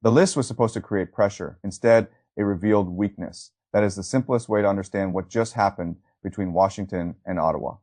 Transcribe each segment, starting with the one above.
The list was supposed to create pressure. Instead, it revealed weakness. That is the simplest way to understand what just happened between Washington and Ottawa.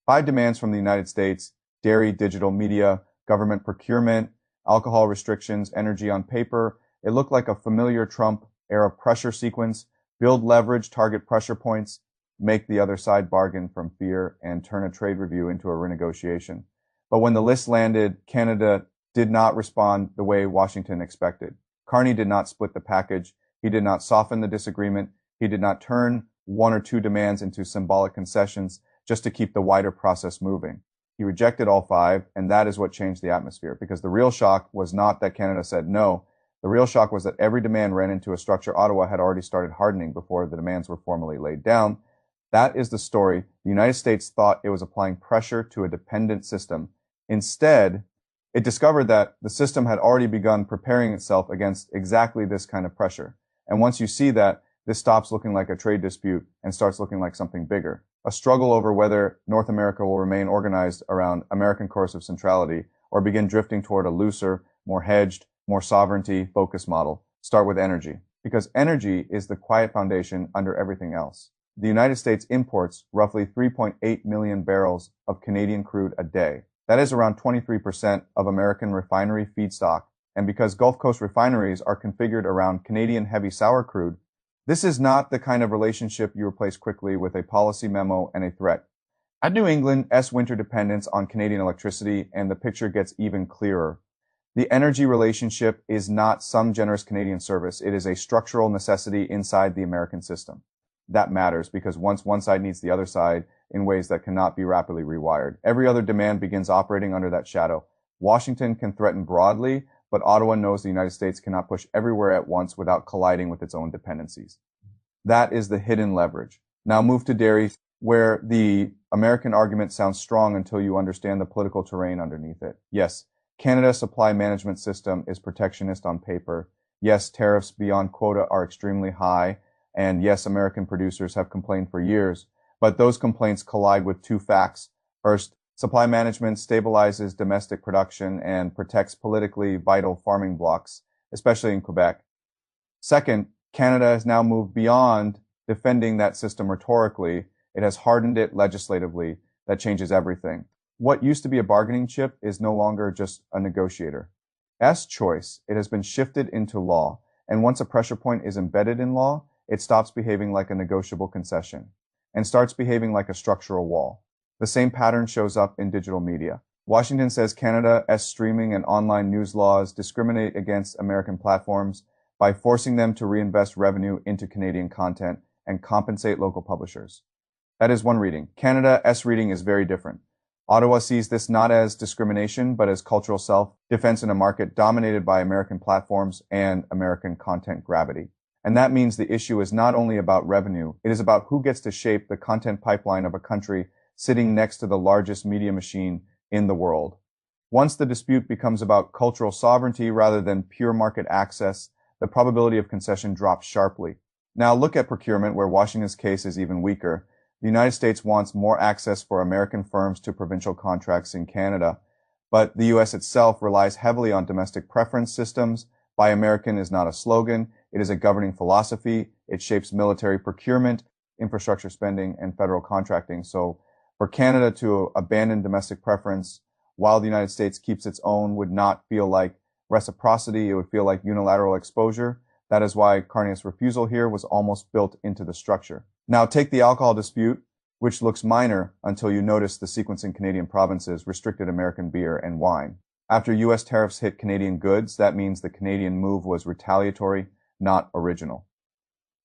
5 demands from the United States: dairy, digital media, government procurement, alcohol restrictions, energy on paper. It looked like a familiar Trump-era pressure sequence: build leverage, target pressure points, make the other side bargain from fear, and turn a trade review into a renegotiation. But when the list landed, Canada did not respond the way Washington expected. Carney did not split the package. He did not soften the disagreement. He did not turn 1 or 2 demands into symbolic concessions just to keep the wider process moving. He rejected all 5, and that is what changed the atmosphere, because the real shock was not that Canada said no. The real shock was that every demand ran into a structure Ottawa had already started hardening before the demands were formally laid down. That is the story. The United States thought it was applying pressure to a dependent system. Instead, it discovered that the system had already begun preparing itself against exactly this kind of pressure. And once you see that, this stops looking like a trade dispute and starts looking like something bigger. A struggle over whether North America will remain organized around American coercive centrality or begin drifting toward a looser, more hedged, more sovereignty-focused model. Start with energy, because energy is the quiet foundation under everything else. The United States imports roughly 3.8 million barrels of Canadian crude a day. That is around 23% of American refinery feedstock. And because Gulf Coast refineries are configured around Canadian heavy sour crude, this is not the kind of relationship you replace quickly with a policy memo and a threat. Add New England's winter dependence on Canadian electricity, and the picture gets even clearer. The energy relationship is not some generous Canadian service. It is a structural necessity inside the American system. That matters because once one side needs the other side in ways that cannot be rapidly rewired, every other demand begins operating under that shadow. Washington can threaten broadly, but Ottawa knows the United States cannot push everywhere at once without colliding with its own dependencies. That is the hidden leverage. Now move to dairy, where the American argument sounds strong until you understand the political terrain underneath it. Yes, Canada's supply management system is protectionist on paper. Yes, tariffs beyond quota are extremely high. And yes, American producers have complained for years. But those complaints collide with 2 facts. First, supply management stabilizes domestic production and protects politically vital farming blocks, especially in Quebec. Second, Canada has now moved beyond defending that system rhetorically. It has hardened it legislatively. That changes everything. What used to be a bargaining chip is no longer just a negotiator. As choice, it has been shifted into law. And once a pressure point is embedded in law, it stops behaving like a negotiable concession and starts behaving like a structural wall. The same pattern shows up in digital media. Washington says Canada's streaming and online news laws discriminate against American platforms by forcing them to reinvest revenue into Canadian content and compensate local publishers. That is one reading. Canada's reading is very different. Ottawa sees this not as discrimination, but as cultural self-defense in a market dominated by American platforms and American content gravity. And that means the issue is not only about revenue, it is about who gets to shape the content pipeline of a country sitting next to the largest media machine in the world. Once the dispute becomes about cultural sovereignty rather than pure market access, the probability of concession drops sharply. Now look at procurement, where Washington's case is even weaker. The United States wants more access for American firms to provincial contracts in Canada, but the U.S. itself relies heavily on domestic preference systems. Buy American is not a slogan. It is a governing philosophy. It shapes military procurement, infrastructure spending, and federal contracting. So for Canada to abandon domestic preference while the United States keeps its own would not feel like reciprocity. It would feel like unilateral exposure. That is why Carney's refusal here was almost built into the structure. Now take the alcohol dispute, which looks minor until you notice the sequence in Canadian provinces restricted American beer and wine. After U.S. tariffs hit Canadian goods, that means the Canadian move was retaliatory, not original.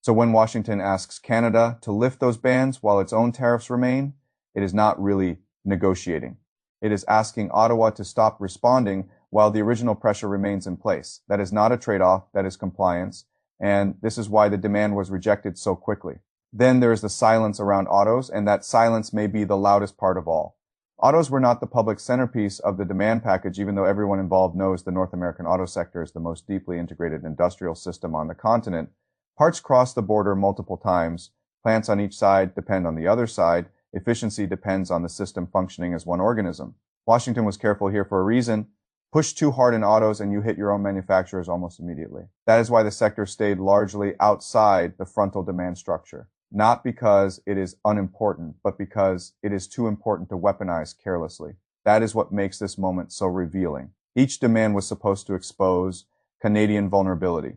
So when Washington asks Canada to lift those bans while its own tariffs remain, it is not really negotiating. It is asking Ottawa to stop responding while the original pressure remains in place. That is not a trade-off, that is compliance, and this is why the demand was rejected so quickly. Then there is the silence around autos, and that silence may be the loudest part of all. Autos were not the public centerpiece of the demand package, even though everyone involved knows the North American auto sector is the most deeply integrated industrial system on the continent. Parts cross the border multiple times. Plants on each side depend on the other side. Efficiency depends on the system functioning as one organism. Washington was careful here for a reason. Push too hard in autos and you hit your own manufacturers almost immediately. That is why the sector stayed largely outside the frontal demand structure. Not because it is unimportant, but because it is too important to weaponize carelessly. That is what makes this moment so revealing. Each demand was supposed to expose Canadian vulnerability.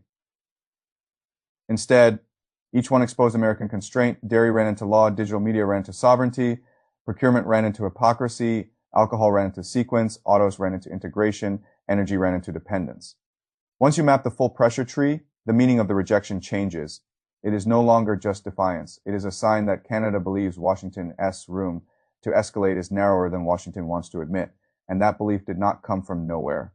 Instead, each one exposed American constraint. Dairy ran into law, digital media ran into sovereignty, procurement ran into hypocrisy, alcohol ran into sequence, autos ran into integration, energy ran into dependence. Once you map the full pressure tree, the meaning of the rejection changes. It is no longer just defiance. It is a sign that Canada believes Washington's room to escalate is narrower than Washington wants to admit, and that belief did not come from nowhere.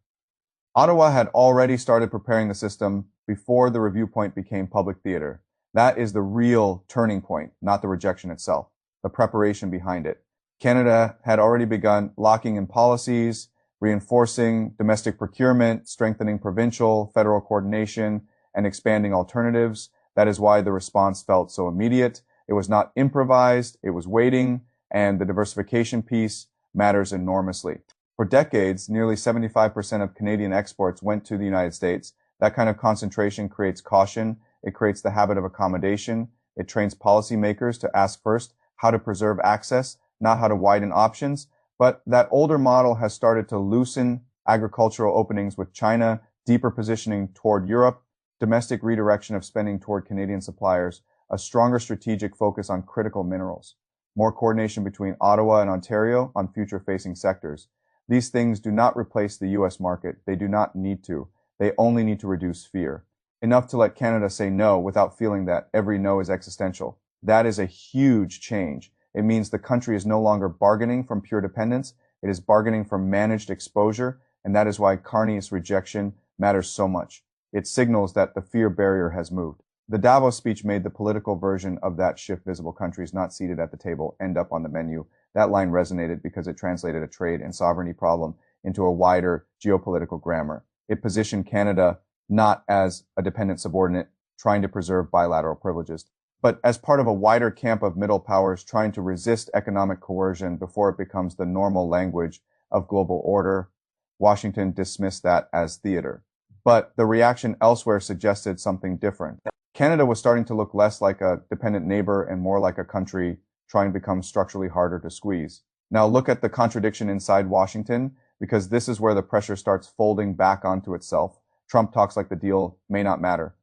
Ottawa had already started preparing the system before the review point became public theater. That is the real turning point, not the rejection itself, the preparation behind it. Canada had already begun locking in policies, reinforcing domestic procurement, strengthening provincial, federal coordination, and expanding alternatives. That is why the response felt so immediate. It was not improvised, it was waiting, and the diversification piece matters enormously. For decades, nearly 75% of Canadian exports went to the United States. That kind of concentration creates caution. It creates the habit of accommodation. It trains policymakers to ask first how to preserve access, not how to widen options. But that older model has started to loosen agricultural openings with China, deeper positioning toward Europe, domestic redirection of spending toward Canadian suppliers, a stronger strategic focus on critical minerals, more coordination between Ottawa and Ontario on future-facing sectors. These things do not replace the U.S. market. They do not need to. They only need to reduce fear. Enough to let Canada say no without feeling that every no is existential. That is a huge change. It means the country is no longer bargaining from pure dependence. It is bargaining from managed exposure, and that is why Carney's rejection matters so much. It signals that the fear barrier has moved. The Davos speech made the political version of that shift visible. Countries not seated at the table end up on the menu. That line resonated because it translated a trade and sovereignty problem into a wider geopolitical grammar. It positioned Canada not as a dependent subordinate trying to preserve bilateral privileges, but as part of a wider camp of middle powers trying to resist economic coercion before it becomes the normal language of global order. Washington dismissed that as theater. But the reaction elsewhere suggested something different. Canada was starting to look less like a dependent neighbor and more like a country trying to become structurally harder to squeeze. Now look at the contradiction inside Washington, because this is where the pressure starts folding back onto itself. Trump talks like the deal may not matter,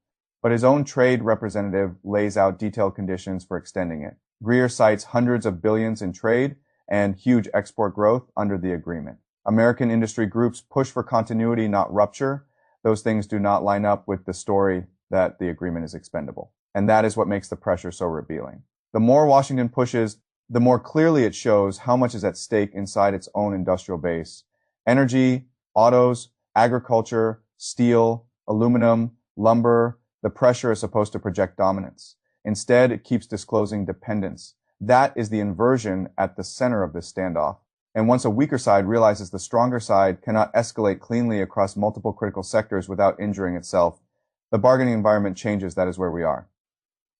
but his own trade representative lays out detailed conditions for extending it. Greer cites hundreds of billions in trade and huge export growth under the agreement. American industry groups push for continuity, not rupture. Those things do not line up with the story that the agreement is expendable. And that is what makes the pressure so revealing. The more Washington pushes, the more clearly it shows how much is at stake inside its own industrial base. Energy, autos, agriculture, steel, aluminum, lumber. The pressure is supposed to project dominance. Instead, it keeps disclosing dependence. That is the inversion at the center of this standoff. And once a weaker side realizes the stronger side cannot escalate cleanly across multiple critical sectors without injuring itself, the bargaining environment changes. That is where we are.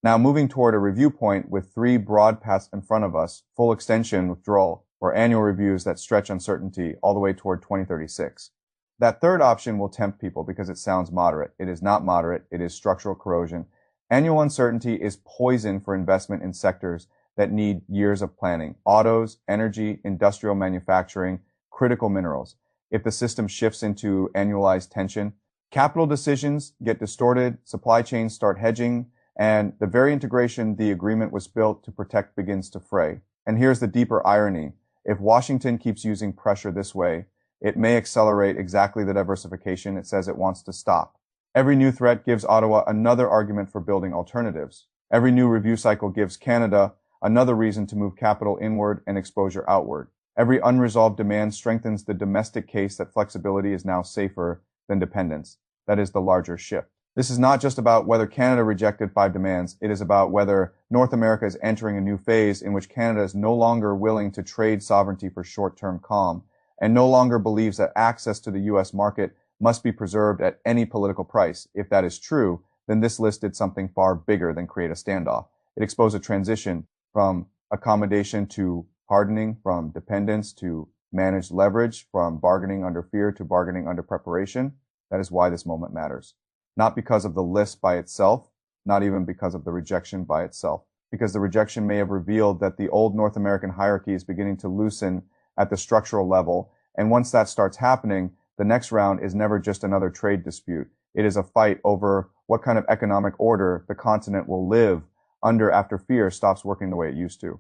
Now moving toward a review point with three broad paths in front of us: full extension, withdrawal, or annual reviews that stretch uncertainty all the way toward 2036. That third option will tempt people because it sounds moderate. It is not moderate. It is structural corrosion. Annual uncertainty is poison for investment in sectors that need years of planning: autos, energy, industrial manufacturing, critical minerals. If the system shifts into annualized tension, capital decisions get distorted, supply chains start hedging, and the very integration the agreement was built to protect begins to fray. And here's the deeper irony. If Washington keeps using pressure this way, it may accelerate exactly the diversification it says it wants to stop. Every new threat gives Ottawa another argument for building alternatives. Every new review cycle gives Canada another reason to move capital inward and exposure outward. Every unresolved demand strengthens the domestic case that flexibility is now safer than dependence. That is the larger shift. This is not just about whether Canada rejected 5 demands. It is about whether North America is entering a new phase in which Canada is no longer willing to trade sovereignty for short-term calm and no longer believes that access to the U.S. market must be preserved at any political price. If that is true, then this list did something far bigger than create a standoff. It exposed a transition from accommodation to hardening, from dependence to managed leverage from bargaining under fear to bargaining under preparation. That is why this moment matters. Not because of the list by itself, not even because of the rejection by itself, because the rejection may have revealed that the old North American hierarchy is beginning to loosen at the structural level. And once that starts happening, the next round is never just another trade dispute. It is a fight over what kind of economic order the continent will live under after fear stops working the way it used to.